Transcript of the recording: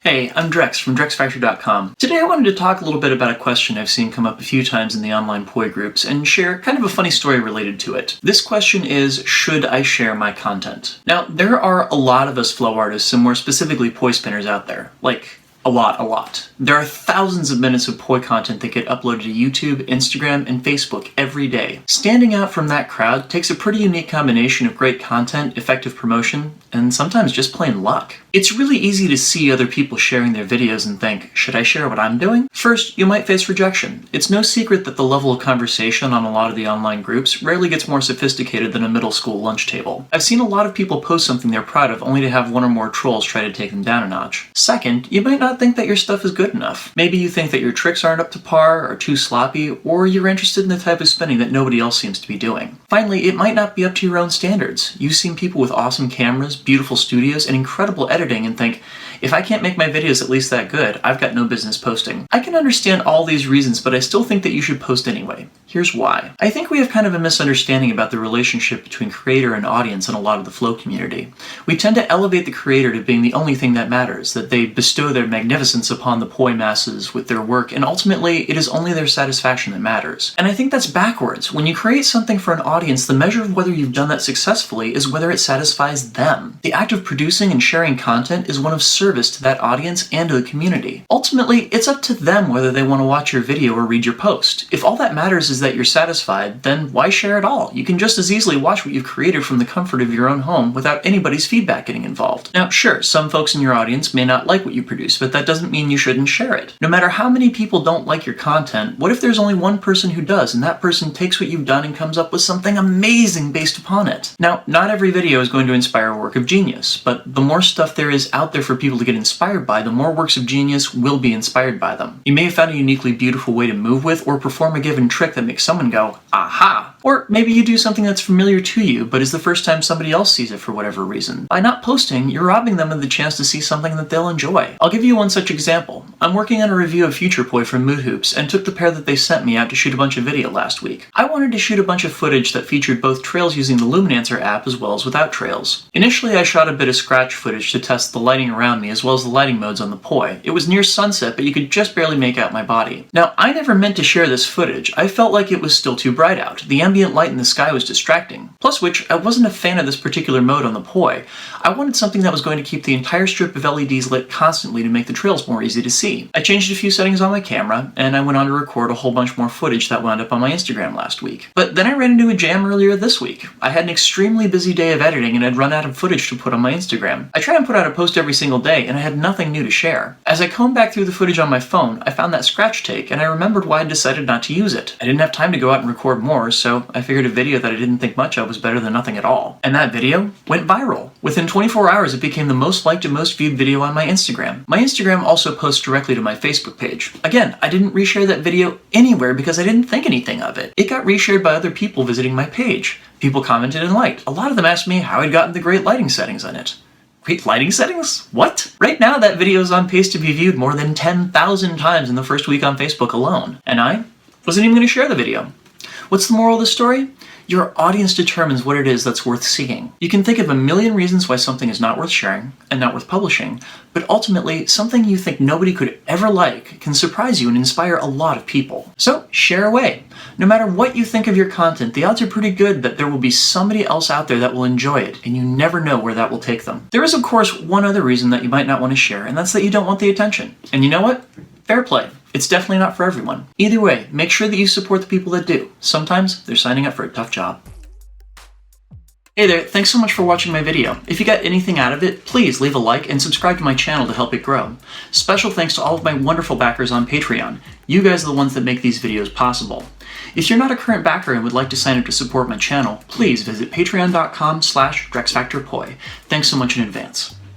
Hey, I'm Drex from DrexFactor.com. Today I wanted to talk a little bit about a question I've seen come up a few times in the online poi groups and share kind of a funny story related to it. This question is, should I share my content? Now, there are a lot of us flow artists and more specifically poi spinners out there. Like, a lot. There are thousands of minutes of poi content that get uploaded to YouTube, Instagram, and Facebook every day. Standing out from that crowd takes a pretty unique combination of great content, effective promotion, and sometimes just plain luck. It's really easy to see other people sharing their videos and think, should I share what I'm doing? First, you might face rejection. It's no secret that the level of conversation on a lot of the online groups rarely gets more sophisticated than a middle school lunch table. I've seen a lot of people post something they're proud of only to have one or more trolls try to take them down a notch. Second, you might not think that your stuff is good enough. Maybe you think that your tricks aren't up to par, or too sloppy, or you're interested in the type of spinning that nobody else seems to be doing. Finally, it might not be up to your own standards. You've seen people with awesome cameras, beautiful studios, and incredible editing and think, if I can't make my videos at least that good, I've got no business posting. I can understand all these reasons, but I still think that you should post anyway. Here's why. I think we have kind of a misunderstanding about the relationship between creator and audience in a lot of the flow community. We tend to elevate the creator to being the only thing that matters, that they bestow their magnificence upon the poi masses with their work, and ultimately it is only their satisfaction that matters. And I think that's backwards. When you create something for an audience, the measure of whether you've done that successfully is whether it satisfies them. The act of producing and sharing content is one of service to that audience and to the community. Ultimately, it's up to them whether they want to watch your video or read your post. If all that matters is that you're satisfied, then why share at all? You can just as easily watch what you've created from the comfort of your own home without anybody's feedback getting involved. Now, sure, some folks in your audience may not like what you produce, but that doesn't mean you shouldn't share it. No matter how many people don't like your content, what if there's only one person who does, and that person takes what you've done and comes up with something amazing based upon it? Now, not every video is going to inspire a work of genius, but the more stuff there is out there for people to get inspired by, the more works of genius will be inspired by them. You may have found a uniquely beautiful way to move with or perform a given trick that makes someone go, aha! Or maybe you do something that's familiar to you, but is the first time somebody else sees it for whatever reason. By not posting, you're robbing them of the chance to see something that they'll enjoy. I'll give you one such example. I'm working on a review of Future Poi from Mood Hoops and took the pair that they sent me out to shoot a bunch of video last week. I wanted to shoot a bunch of footage that featured both trails using the Luminancer app as well as without trails. Initially, I shot a bit of scratch footage to test the lighting around me as well as the lighting modes on the poi. It was near sunset, but you could just barely make out my body. Now, I never meant to share this footage. I felt like it was still too bright out. The ambient light in the sky was distracting. Plus which, I wasn't a fan of this particular mode on the poi. I wanted something that was going to keep the entire strip of LEDs lit constantly to make the trails more easy to see. I changed a few settings on my camera, and I went on to record a whole bunch more footage that wound up on my Instagram last week. But then I ran into a jam earlier this week. I had an extremely busy day of editing and I'd run out of footage to put on my Instagram. I try and put out a post every single day, and I had nothing new to share. As I combed back through the footage on my phone, I found that scratch take, and I remembered why I decided not to use it. I didn't have time to go out and record more, so I figured a video that I didn't think much of was better than nothing at all. And that video went viral. Within 24 hours, it became the most liked and most viewed video on my Instagram. My Instagram also posts directly to my Facebook page. Again, I didn't reshare that video anywhere because I didn't think anything of it. It got reshared by other people visiting my page. People commented and liked. A lot of them asked me how I'd gotten the great lighting settings on it. Great lighting settings? What? Right now, that video is on pace to be viewed more than 10,000 times in the first week on Facebook alone. And I wasn't even going to share the video. What's the moral of the story? Your audience determines what it is that's worth seeing. You can think of a million reasons why something is not worth sharing and not worth publishing, but ultimately, something you think nobody could ever like can surprise you and inspire a lot of people. So, share away. No matter what you think of your content, the odds are pretty good that there will be somebody else out there that will enjoy it, and you never know where that will take them. There is, of course, one other reason that you might not want to share, and that's that you don't want the attention. And you know what? Fair play. It's definitely not for everyone. Either way, make sure that you support the people that do. Sometimes they're signing up for a tough job. Hey there, thanks so much for watching my video. If you got anything out of it, please leave a like and subscribe to my channel to help it grow. Special thanks to all of my wonderful backers on Patreon. You guys are the ones that make these videos possible. If you're not a current backer and would like to sign up to support my channel, please visit patreon.com/DrexFactorPoi. Thanks so much in advance.